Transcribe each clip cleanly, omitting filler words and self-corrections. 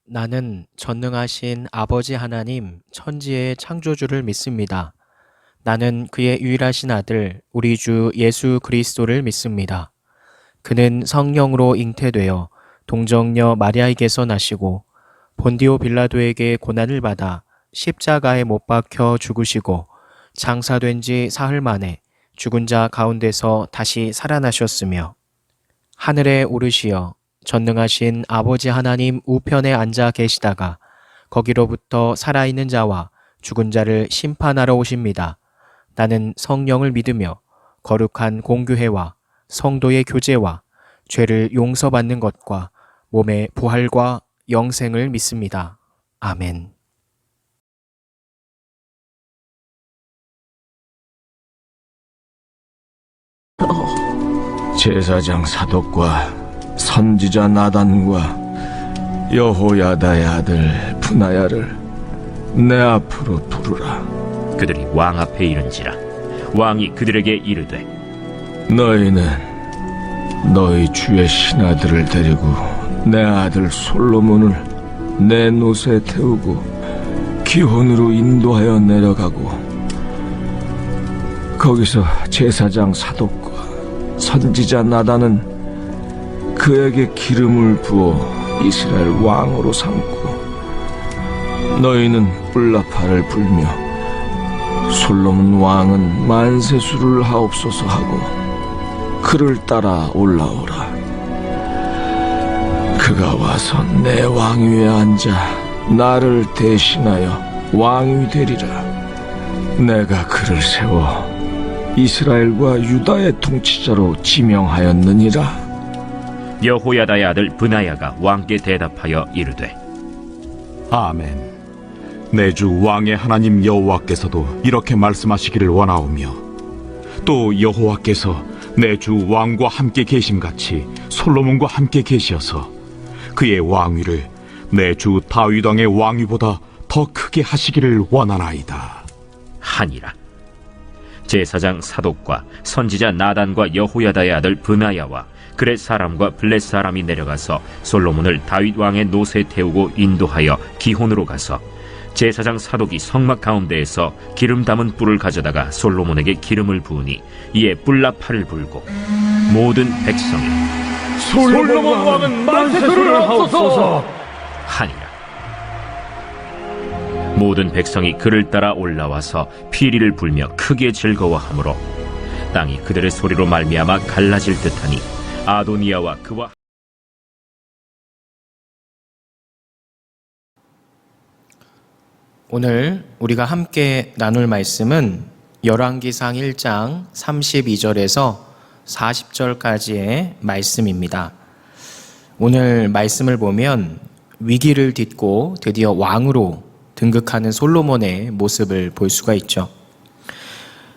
나는 전능하신 아버지 하나님 천지의 창조주를 믿습니다. 나는 그의 유일하신 아들 우리 주 예수 그리스도를 믿습니다. 그는 성령으로 잉태되어 동정녀 마리아에게서 나시고 본디오 빌라도에게 고난을 받아 십자가에 못 박혀 죽으시고 장사된 지 사흘 만에 죽은 자 가운데서 다시 살아나셨으며 하늘에 오르시어 전능하신 아버지 하나님 우편에 앉아 계시다가 거기로부터 살아있는 자와 죽은 자를 심판하러 오십니다. 나는 성령을 믿으며 거룩한 공교회와 성도의 교제와 죄를 용서받는 것과 몸의 부활과 영생을 믿습니다. 아멘. 제사장 사독과 선지자 나단과 여호야다의 아들 분하야를 내 앞으로 부르라. 그들이 왕 앞에 이른지라 왕이 그들에게 이르되 너희는 너희 주의 신하들을 데리고 내 아들 솔로몬을 내 노새에 태우고 기혼으로 인도하여 내려가고 거기서 제사장 사독과 선지자 나단은 그에게 기름을 부어 이스라엘 왕으로 삼고 너희는 뿔나팔을 불며 솔로몬 왕은 만세수를 하옵소서 하고 그를 따라 올라오라. 그가 와서 내 왕위에 앉아 나를 대신하여 왕이 되리라. 내가 그를 세워 이스라엘과 유다의 통치자로 지명하였느니라. 여호야다의 아들 브나야가 왕께 대답하여 이르되 아멘. 내 주 왕의 하나님 여호와께서도 이렇게 말씀하시기를 원하오며 또 여호와께서 내 주 왕과 함께 계심같이 솔로몬과 함께 계시어서 그의 왕위를 내 주 다윗 왕의 왕위보다 더 크게 하시기를 원하나이다 하니라. 제사장 사독과 선지자 나단과 여호야다의 아들 브나야와 그렛 사람과 블렛 사람이 내려가서 솔로몬을 다윗 왕의 노새에 태우고 인도하여 기혼으로 가서 제사장 사독이 성막 가운데에서 기름 담은 뿔을 가져다가 솔로몬에게 기름을 부으니 이에 뿔나팔을 불고 모든 백성이 솔로몬 왕은 만세수를 하옵소서 하니라. 모든 백성이 그를 따라 올라와서 피리를 불며 크게 즐거워하므로 땅이 그들의 소리로 말미암아 갈라질 듯하니 아도니아와 그와 오늘 우리가 함께 나눌 말씀은 열왕기상 1장 32절에서 40절까지의 말씀입니다. 오늘 말씀을 보면 위기를 딛고 드디어 왕으로 등극하는 솔로몬의 모습을 볼 수가 있죠.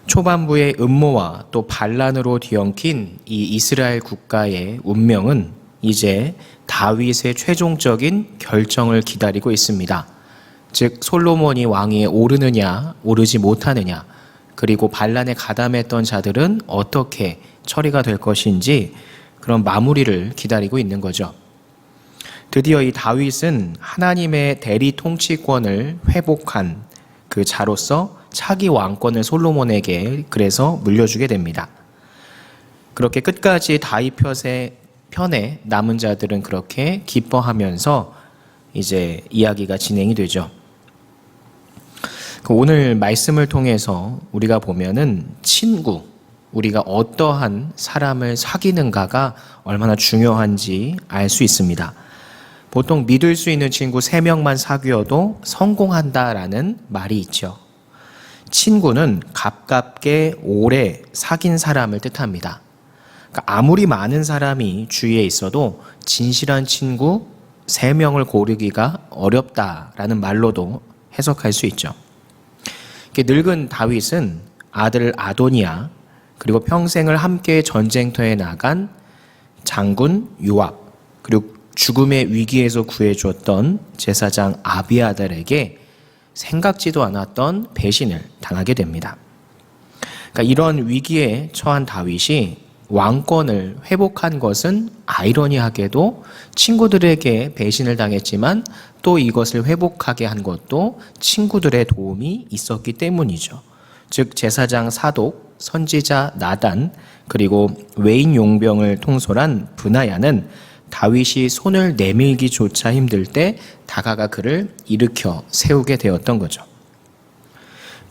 초반부의 음모와 또 반란으로 뒤엉킨 이 이스라엘 국가의 운명은 이제 다윗의 최종적인 결정을 기다리고 있습니다. 즉 솔로몬이 왕위에 오르느냐 오르지 못하느냐, 그리고 반란에 가담했던 자들은 어떻게 처리가 될 것인지 그런 마무리를 기다리고 있는 거죠. 드디어 이 다윗은 하나님의 대리 통치권을 회복한 그 자로서 차기 왕권을 솔로몬에게 그래서 물려주게 됩니다. 그렇게 끝까지 다윗 편에 남은 자들은 그렇게 기뻐하면서 이제 이야기가 진행이 되죠. 오늘 말씀을 통해서 우리가 보면은 친구, 우리가 어떠한 사람을 사귀는가가 얼마나 중요한지 알 수 있습니다. 보통 믿을 수 있는 친구 3명만 사귀어도 성공한다라는 말이 있죠. 친구는 가깝게 오래 사귄 사람을 뜻합니다. 그러니까 아무리 많은 사람이 주위에 있어도 진실한 친구 3명을 고르기가 어렵다라는 말로도 해석할 수 있죠. 늙은 다윗은 아들 아도니아, 그리고 평생을 함께 전쟁터에 나간 장군 요압, 그리고 죽음의 위기에서 구해줬던 제사장 아비아달에게 생각지도 않았던 배신을 당하게 됩니다. 그러니까 이런 위기에 처한 다윗이 왕권을 회복한 것은 아이러니하게도 친구들에게 배신을 당했지만 또 이것을 회복하게 한 것도 친구들의 도움이 있었기 때문이죠. 즉 제사장 사독, 선지자 나단, 그리고 외인 용병을 통솔한 브나야는 다윗이 손을 내밀기조차 힘들 때 다가가 그를 일으켜 세우게 되었던 거죠.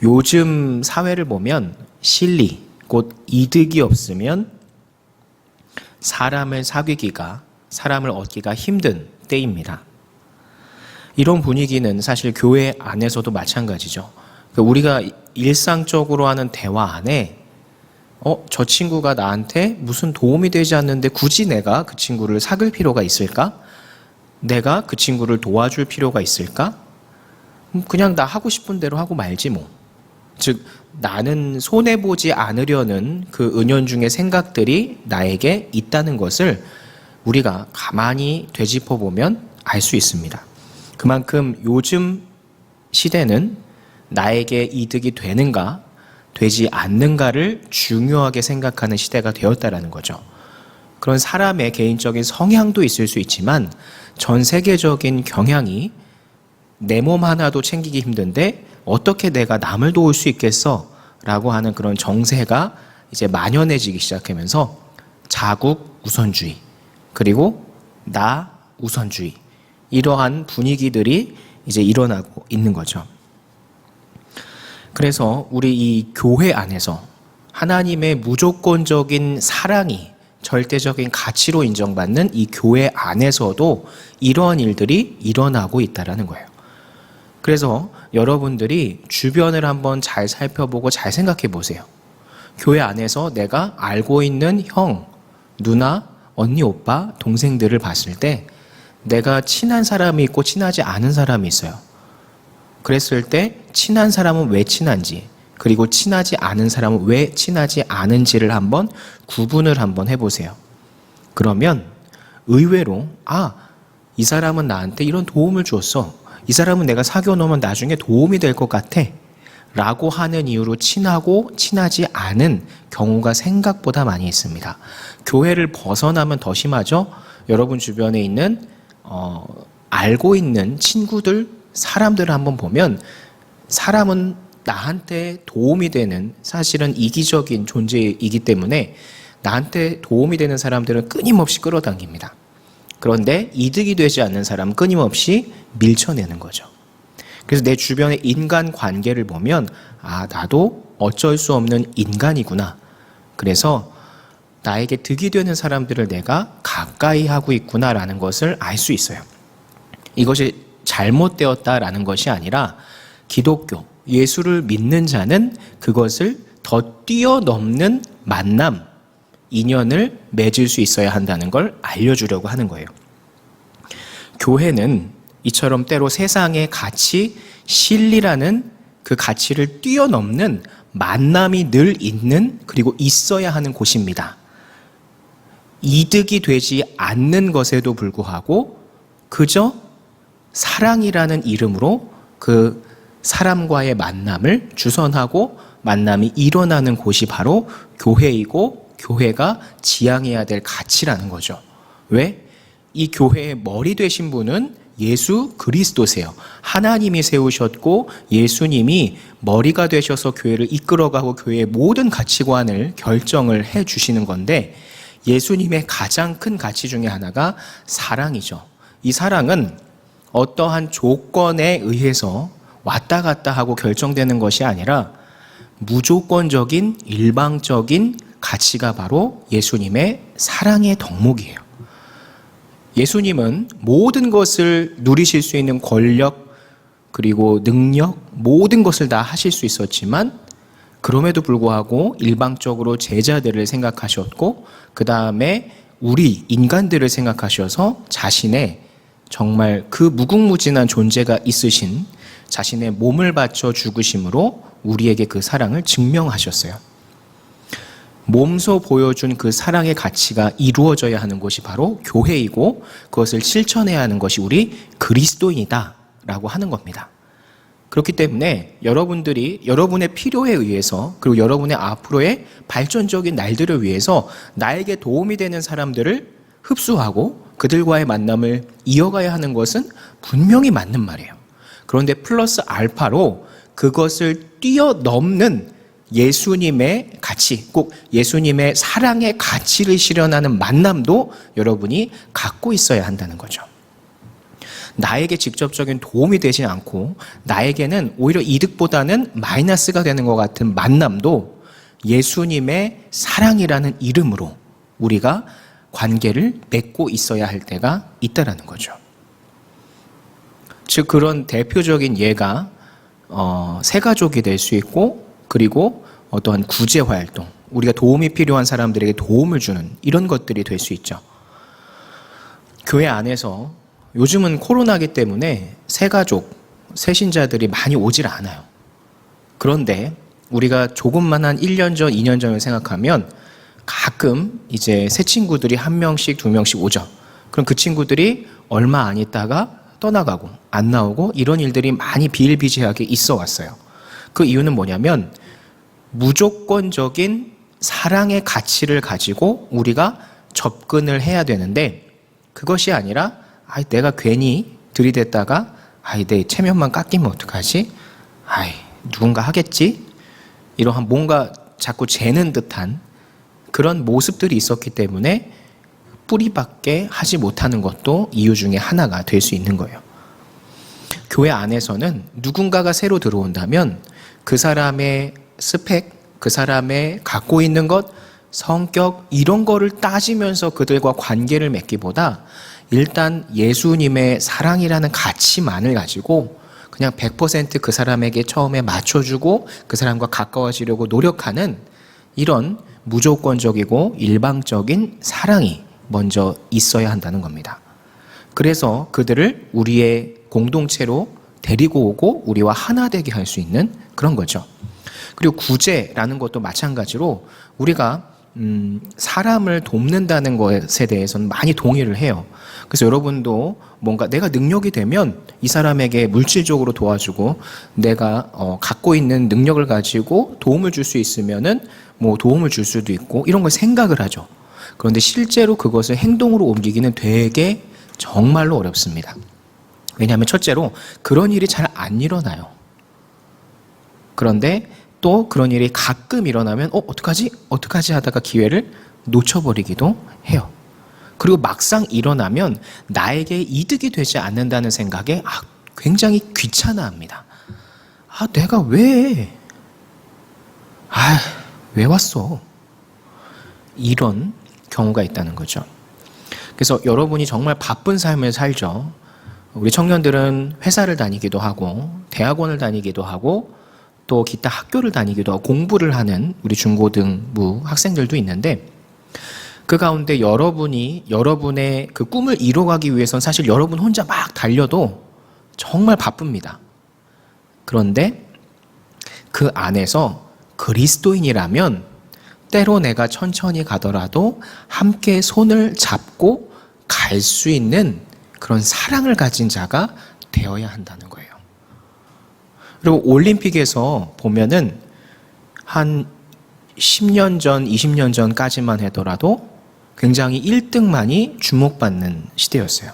요즘 사회를 보면 실리, 곧 이득이 없으면 사람을 사귀기가, 사람을 얻기가 힘든 때입니다. 이런 분위기는 사실 교회 안에서도 마찬가지죠. 우리가 일상적으로 하는 대화 안에 저 친구가 나한테 무슨 도움이 되지 않는데 굳이 내가 그 친구를 사귈 필요가 있을까? 내가 그 친구를 도와줄 필요가 있을까? 그냥 나 하고 싶은 대로 하고 말지 뭐. 즉 나는 손해보지 않으려는 그 은연중의 생각들이 나에게 있다는 것을 우리가 가만히 되짚어보면 알 수 있습니다. 그만큼 요즘 시대는 나에게 이득이 되는가 되지 않는가를 중요하게 생각하는 시대가 되었다라는 거죠. 그런 사람의 개인적인 성향도 있을 수 있지만 전 세계적인 경향이 내 몸 하나도 챙기기 힘든데 어떻게 내가 남을 도울 수 있겠어? 라고 하는 그런 정세가 이제 만연해지기 시작하면서 자국 우선주의, 그리고 나 우선주의, 이러한 분위기들이 이제 일어나고 있는 거죠. 그래서 우리 이 교회 안에서 하나님의 무조건적인 사랑이 절대적인 가치로 인정받는 이 교회 안에서도 이러한 일들이 일어나고 있다는 거예요. 그래서 여러분들이 주변을 한번 잘 살펴보고 잘 생각해 보세요. 교회 안에서 내가 알고 있는 형, 누나, 언니, 오빠, 동생들을 봤을 때 내가 친한 사람이 있고 친하지 않은 사람이 있어요. 그랬을 때 친한 사람은 왜 친한지, 그리고 친하지 않은 사람은 왜 친하지 않은지를 한번 구분을 한번 해보세요. 그러면 의외로 이 사람은 나한테 이런 도움을 줬어. 이 사람은 내가 사귀어 놓으면 나중에 도움이 될 것 같아. 라고 하는 이유로 친하고 친하지 않은 경우가 생각보다 많이 있습니다. 교회를 벗어나면 더 심하죠? 여러분 주변에 있는 알고 있는 친구들, 사람들을 한번 보면 사람은 나한테 도움이 되는 사실은 이기적인 존재이기 때문에 나한테 도움이 되는 사람들은 끊임없이 끌어당깁니다. 그런데 이득이 되지 않는 사람은 끊임없이 밀쳐내는 거죠. 그래서 내 주변의 인간 관계를 보면 나도 어쩔 수 없는 인간이구나. 그래서 나에게 득이 되는 사람들을 내가 가까이 하고 있구나라는 것을 알 수 있어요. 이것이 잘못되었다라는 것이 아니라 기독교, 예수를 믿는 자는 그것을 더 뛰어넘는 만남, 인연을 맺을 수 있어야 한다는 걸 알려주려고 하는 거예요. 교회는 이처럼 때로 세상의 가치, 실리라는 그 가치를 뛰어넘는 만남이 늘 있는, 그리고 있어야 하는 곳입니다. 이득이 되지 않는 것에도 불구하고 그저 사랑이라는 이름으로 그 사람과의 만남을 주선하고 만남이 일어나는 곳이 바로 교회이고, 교회가 지향해야 될 가치라는 거죠. 왜? 이 교회의 머리 되신 분은 예수 그리스도세요. 하나님이 세우셨고 예수님이 머리가 되셔서 교회를 이끌어가고 교회의 모든 가치관을 결정을 해 주시는 건데, 예수님의 가장 큰 가치 중에 하나가 사랑이죠. 이 사랑은 어떠한 조건에 의해서 왔다 갔다 하고 결정되는 것이 아니라 무조건적인 일방적인 가치가 바로 예수님의 사랑의 덕목이에요. 예수님은 모든 것을 누리실 수 있는 권력, 그리고 능력, 모든 것을 다 하실 수 있었지만 그럼에도 불구하고 일방적으로 제자들을 생각하셨고 그 다음에 우리 인간들을 생각하셔서 자신의 정말 그 무궁무진한 존재가 있으신 자신의 몸을 바쳐 죽으심으로 우리에게 그 사랑을 증명하셨어요. 몸소 보여준 그 사랑의 가치가 이루어져야 하는 곳이 바로 교회이고 그것을 실천해야 하는 것이 우리 그리스도인이다 라고 하는 겁니다. 그렇기 때문에 여러분들이 여러분의 필요에 의해서 그리고 여러분의 앞으로의 발전적인 날들을 위해서 나에게 도움이 되는 사람들을 흡수하고 그들과의 만남을 이어가야 하는 것은 분명히 맞는 말이에요. 그런데 플러스 알파로 그것을 뛰어넘는 예수님의 가치, 꼭 예수님의 사랑의 가치를 실현하는 만남도 여러분이 갖고 있어야 한다는 거죠. 나에게 직접적인 도움이 되지 않고 나에게는 오히려 이득보다는 마이너스가 되는 것 같은 만남도 예수님의 사랑이라는 이름으로 우리가 관계를 맺고 있어야 할 때가 있다라는 거죠. 즉 그런 대표적인 예가 새가족이 될 수 있고, 그리고 어떠한 구제 활동, 우리가 도움이 필요한 사람들에게 도움을 주는 이런 것들이 될 수 있죠. 교회 안에서 요즘은 코로나기 때문에 새가족, 새신자들이 많이 오질 않아요. 그런데 우리가 조금만 한 1년 전, 2년 전을 생각하면 가끔 이제 새 친구들이 1명씩, 2명씩 오죠. 그럼 그 친구들이 얼마 안 있다가 떠나가고 안 나오고 이런 일들이 많이 비일비재하게 있어 왔어요. 그 이유는 뭐냐면 무조건적인 사랑의 가치를 가지고 우리가 접근을 해야 되는데, 그것이 아니라 내가 괜히 들이댔다가 내 체면만 깎이면 어떡하지? 누군가 하겠지? 이러한 뭔가 자꾸 재는 듯한 그런 모습들이 있었기 때문에 뿌리밖에 하지 못하는 것도 이유 중에 하나가 될 수 있는 거예요. 교회 안에서는 누군가가 새로 들어온다면 그 사람의 스펙, 그 사람의 갖고 있는 것, 성격 이런 거를 따지면서 그들과 관계를 맺기보다 일단 예수님의 사랑이라는 가치만을 가지고 그냥 100% 그 사람에게 처음에 맞춰주고 그 사람과 가까워지려고 노력하는 이런 무조건적이고 일방적인 사랑이 먼저 있어야 한다는 겁니다. 그래서 그들을 우리의 공동체로 데리고 오고 우리와 하나 되게 할 수 있는 그런 거죠. 그리고 구제라는 것도 마찬가지로 우리가 사람을 돕는다는 것에 대해서는 많이 동의를 해요. 그래서 여러분도 뭔가 내가 능력이 되면 이 사람에게 물질적으로 도와주고 내가 갖고 있는 능력을 가지고 도움을 줄 수 있으면은 뭐 도움을 줄 수도 있고 이런 걸 생각을 하죠. 그런데 실제로 그것을 행동으로 옮기기는 되게 정말로 어렵습니다. 왜냐하면 첫째로 그런 일이 잘 안 일어나요. 그런데 또 그런 일이 가끔 일어나면 어떡하지 하다가 기회를 놓쳐버리기도 해요. 그리고 막상 일어나면 나에게 이득이 되지 않는다는 생각에 굉장히 귀찮아합니다. 내가 왜 왔어? 이런 경우가 있다는 거죠. 그래서 여러분이 정말 바쁜 삶을 살죠. 우리 청년들은 회사를 다니기도 하고 대학원을 다니기도 하고 또 기타 학교를 다니기도 하고 공부를 하는 우리 중고등부 학생들도 있는데, 그 가운데 여러분이 여러분의 그 꿈을 이뤄가기 위해서는 사실 여러분 혼자 막 달려도 정말 바쁩니다. 그런데 그 안에서 그리스도인이라면 때로 내가 천천히 가더라도 함께 손을 잡고 갈 수 있는 그런 사랑을 가진 자가 되어야 한다는 거예요. 그리고 올림픽에서 보면은 한 10년 전, 20년 전까지만 하더라도 굉장히 1등만이 주목받는 시대였어요.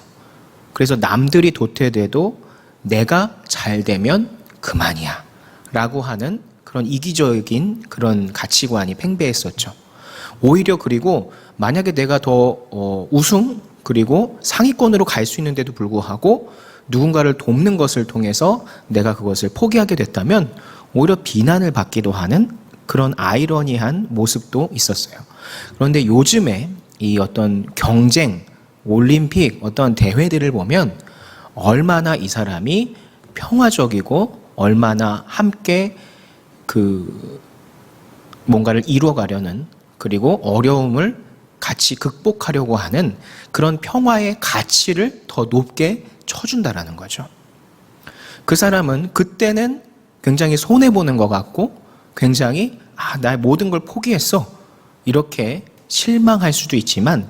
그래서 남들이 도태돼도 내가 잘 되면 그만이야 라고 하는 그런 이기적인 그런 가치관이 팽배했었죠. 오히려 그리고 만약에 내가 더 우승 그리고 상위권으로 갈 수 있는데도 불구하고 누군가를 돕는 것을 통해서 내가 그것을 포기하게 됐다면 오히려 비난을 받기도 하는 그런 아이러니한 모습도 있었어요. 그런데 요즘에 이 어떤 경쟁, 올림픽, 어떤 대회들을 보면 얼마나 이 사람이 평화적이고 얼마나 함께 뭔가를 이루어가려는, 그리고 어려움을 같이 극복하려고 하는 그런 평화의 가치를 더 높게 쳐준다라는 거죠. 그 사람은 그때는 굉장히 손해보는 것 같고 굉장히 나의 모든 걸 포기했어 이렇게 실망할 수도 있지만,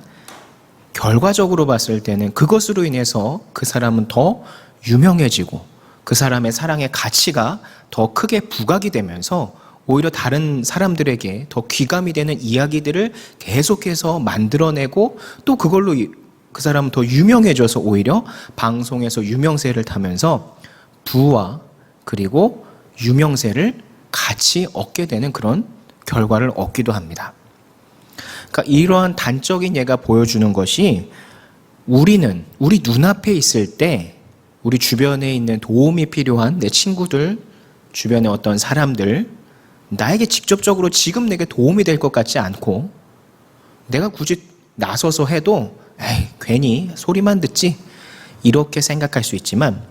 결과적으로 봤을 때는 그것으로 인해서 그 사람은 더 유명해지고 그 사람의 사랑의 가치가 더 크게 부각이 되면서 오히려 다른 사람들에게 더 귀감이 되는 이야기들을 계속해서 만들어내고 또 그걸로 그 사람은 더 유명해져서 오히려 방송에서 유명세를 타면서 부와 그리고 유명세를 같이 얻게 되는 그런 결과를 얻기도 합니다. 그러니까 이러한 단적인 예가 보여주는 것이 우리 눈앞에 있을 때 우리 주변에 있는 도움이 필요한 내 친구들, 주변의 어떤 사람들, 나에게 직접적으로 지금 내게 도움이 될 것 같지 않고 내가 굳이 나서서 해도 에이, 괜히 소리만 듣지 이렇게 생각할 수 있지만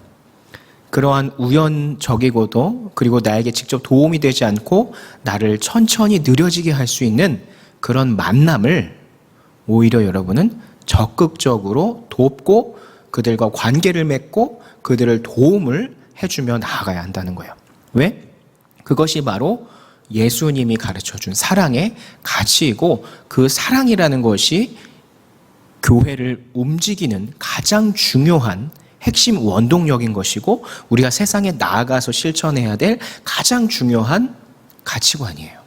그러한 우연적이고도 그리고 나에게 직접 도움이 되지 않고 나를 천천히 느려지게 할 수 있는 그런 만남을 오히려 여러분은 적극적으로 돕고 그들과 관계를 맺고 그들을 도움을 해주며 나아가야 한다는 거예요. 왜? 그것이 바로 예수님이 가르쳐준 사랑의 가치이고 그 사랑이라는 것이 교회를 움직이는 가장 중요한 핵심 원동력인 것이고 우리가 세상에 나아가서 실천해야 될 가장 중요한 가치관이에요.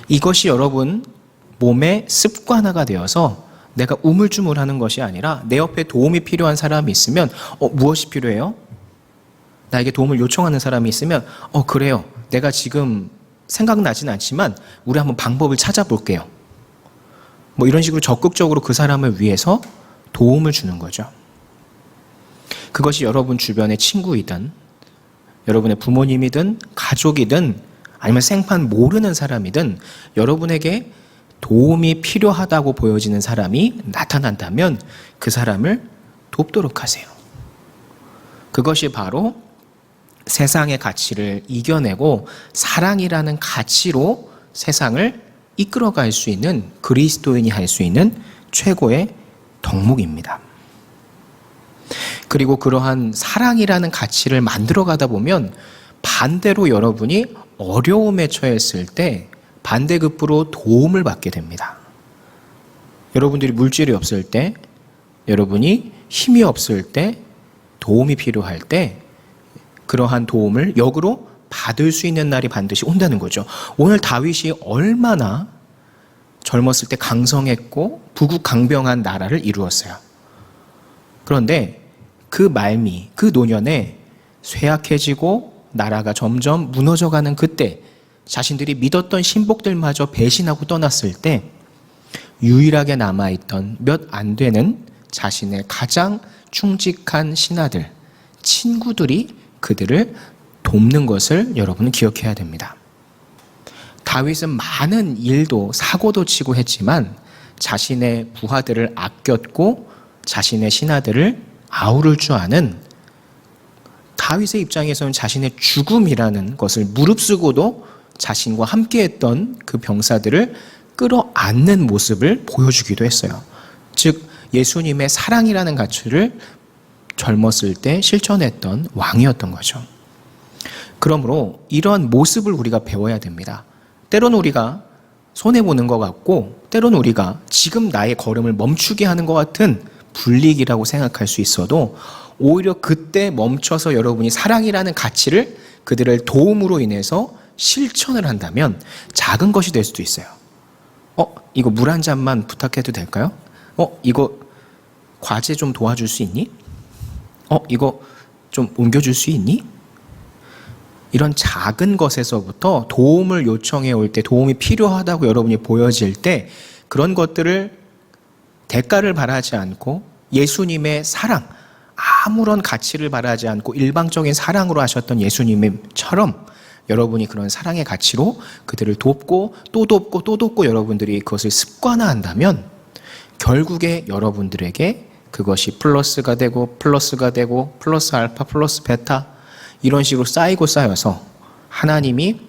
이것이 여러분 몸의 습관화가 되어서 내가 우물쭈물하는 것이 아니라 내 옆에 도움이 필요한 사람이 있으면 무엇이 필요해요? 나에게 도움을 요청하는 사람이 있으면 그래요. 내가 지금 생각나진 않지만 우리 한번 방법을 찾아볼게요. 뭐 이런 식으로 적극적으로 그 사람을 위해서 도움을 주는 거죠. 그것이 여러분 주변의 친구이든 여러분의 부모님이든 가족이든 아니면 생판 모르는 사람이든 여러분에게 도움이 필요하다고 보여지는 사람이 나타난다면 그 사람을 돕도록 하세요. 그것이 바로 세상의 가치를 이겨내고 사랑이라는 가치로 세상을 이끌어갈 수 있는 그리스도인이 할 수 있는 최고의 덕목입니다. 그리고 그러한 사랑이라는 가치를 만들어가다 보면 반대로 여러분이 어려움에 처했을 때 반대급부로 도움을 받게 됩니다. 여러분들이 물질이 없을 때, 여러분이 힘이 없을 때, 도움이 필요할 때 그러한 도움을 역으로 받을 수 있는 날이 반드시 온다는 거죠. 오늘 다윗이 얼마나 젊었을 때 강성했고 부국강병한 나라를 이루었어요. 그런데 그 말미, 그 노년에 쇠약해지고 나라가 점점 무너져가는 그때 자신들이 믿었던 신복들마저 배신하고 떠났을 때 유일하게 남아있던 몇 안 되는 자신의 가장 충직한 신하들, 친구들이 그들을 돕는 것을 여러분은 기억해야 됩니다. 다윗은 많은 일도 사고도 치고 했지만 자신의 부하들을 아꼈고 자신의 신하들을 아우를 줄 아는 다윗의 입장에서는 자신의 죽음이라는 것을 무릅쓰고도 자신과 함께했던 그 병사들을 끌어안는 모습을 보여주기도 했어요. 즉 예수님의 사랑이라는 가치를 젊었을 때 실천했던 왕이었던 거죠. 그러므로 이러한 모습을 우리가 배워야 됩니다. 때로는 우리가 손해보는 것 같고 때로는 우리가 지금 나의 걸음을 멈추게 하는 것 같은 불이익이라고 생각할 수 있어도 오히려 그때 멈춰서 여러분이 사랑이라는 가치를 그들을 도움으로 인해서 실천을 한다면 작은 것이 될 수도 있어요. 이거 물 한 잔만 부탁해도 될까요? 이거 과제 좀 도와줄 수 있니? 이거 좀 옮겨줄 수 있니? 이런 작은 것에서부터 도움을 요청해 올 때 도움이 필요하다고 여러분이 보여질 때 그런 것들을 대가를 바라지 않고 예수님의 사랑, 아무런 가치를 바라지 않고 일방적인 사랑으로 하셨던 예수님처럼 여러분이 그런 사랑의 가치로 그들을 돕고 또 돕고 또 돕고 여러분들이 그것을 습관화한다면 결국에 여러분들에게 그것이 플러스가 되고 플러스 알파 플러스 베타 이런 식으로 쌓이고 쌓여서 하나님이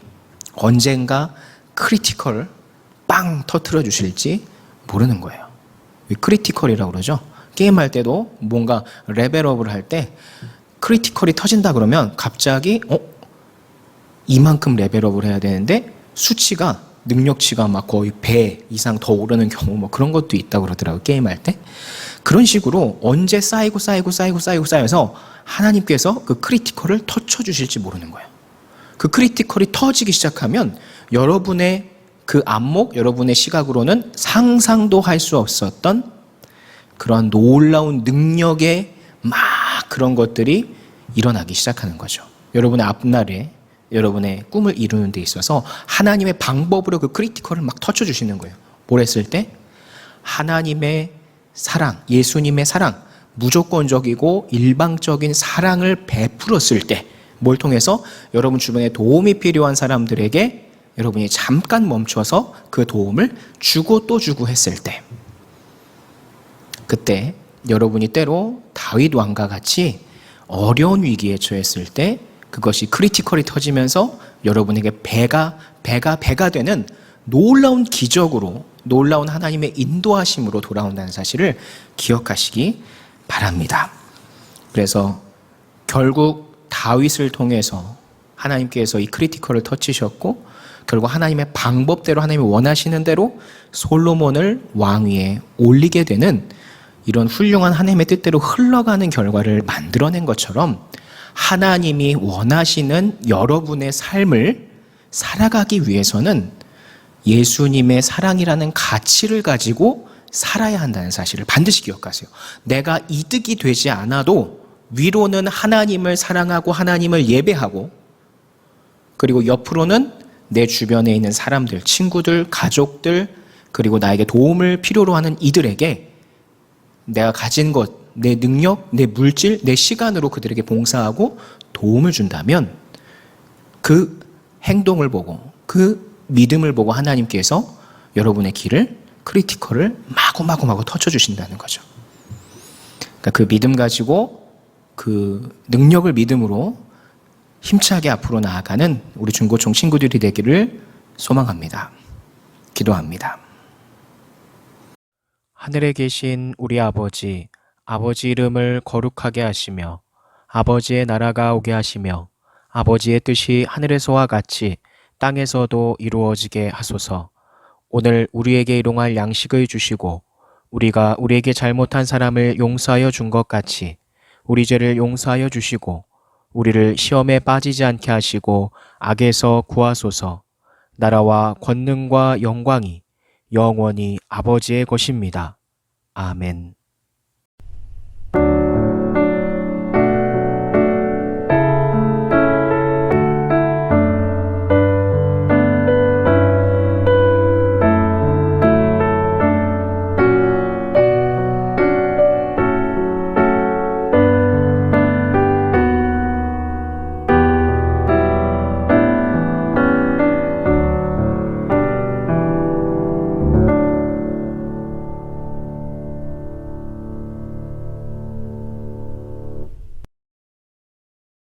언젠가 크리티컬 빵 터트려 주실지 모르는 거예요. 크리티컬이라고 그러죠. 게임할 때도 뭔가 레벨업을 할 때 크리티컬이 터진다 그러면 갑자기 이만큼 레벨업을 해야 되는데 수치가 능력치가 막 거의 배 이상 더 오르는 경우 뭐 그런 것도 있다고 그러더라고요. 게임할 때. 그런 식으로 언제 쌓여서 하나님께서 그 크리티컬을 터쳐 주실지 모르는 거예요. 그 크리티컬이 터지기 시작하면 여러분의 그 안목, 여러분의 시각으로는 상상도 할 수 없었던 그런 놀라운 능력의 막 그런 것들이 일어나기 시작하는 거죠. 여러분의 앞날에 여러분의 꿈을 이루는 데 있어서 하나님의 방법으로 그 크리티컬을 막 터쳐 주시는 거예요. 뭘 했을 때? 하나님의 사랑, 예수님의 사랑, 무조건적이고 일방적인 사랑을 베풀었을 때, 뭘 통해서? 여러분 주변에 도움이 필요한 사람들에게 여러분이 잠깐 멈춰서 그 도움을 주고 또 주고 했을 때, 그때 여러분이 때로 다윗 왕과 같이 어려운 위기에 처했을 때 그것이 크리티컬이 터지면서 여러분에게 배가 되는 놀라운 기적으로, 놀라운 하나님의 인도하심으로 돌아온다는 사실을 기억하시기 바랍니다. 그래서 결국 다윗을 통해서 하나님께서 이 크리티컬을 터치셨고, 결국 하나님의 방법대로, 하나님이 원하시는 대로 솔로몬을 왕위에 올리게 되는 이런 훌륭한 하나님의 뜻대로 흘러가는 결과를 만들어낸 것처럼, 하나님이 원하시는 여러분의 삶을 살아가기 위해서는 예수님의 사랑이라는 가치를 가지고 살아야 한다는 사실을 반드시 기억하세요. 내가 이득이 되지 않아도 위로는 하나님을 사랑하고 하나님을 예배하고, 그리고 옆으로는 내 주변에 있는 사람들, 친구들, 가족들, 그리고 나에게 도움을 필요로 하는 이들에게 내가 가진 것, 내 능력, 내 물질, 내 시간으로 그들에게 봉사하고 도움을 준다면, 그 행동을 보고, 그 믿음을 보고 하나님께서 여러분의 길을, 크리티컬을 마구 터쳐주신다는 거죠. 그러니까 그 믿음 가지고, 그 능력을 믿음으로 힘차게 앞으로 나아가는 우리 중고총 친구들이 되기를 소망합니다. 기도합니다. 하늘에 계신 우리 아버지, 아버지 이름을 거룩하게 하시며 아버지의 나라가 오게 하시며 아버지의 뜻이 하늘에서와 같이 땅에서도 이루어지게 하소서. 오늘 우리에게 일용할 양식을 주시고 우리가 우리에게 잘못한 사람을 용서하여 준 것 같이 우리 죄를 용서하여 주시고 우리를 시험에 빠지지 않게 하시고 악에서 구하소서. 나라와 권능과 영광이 영원히 아버지의 것입니다. 아멘.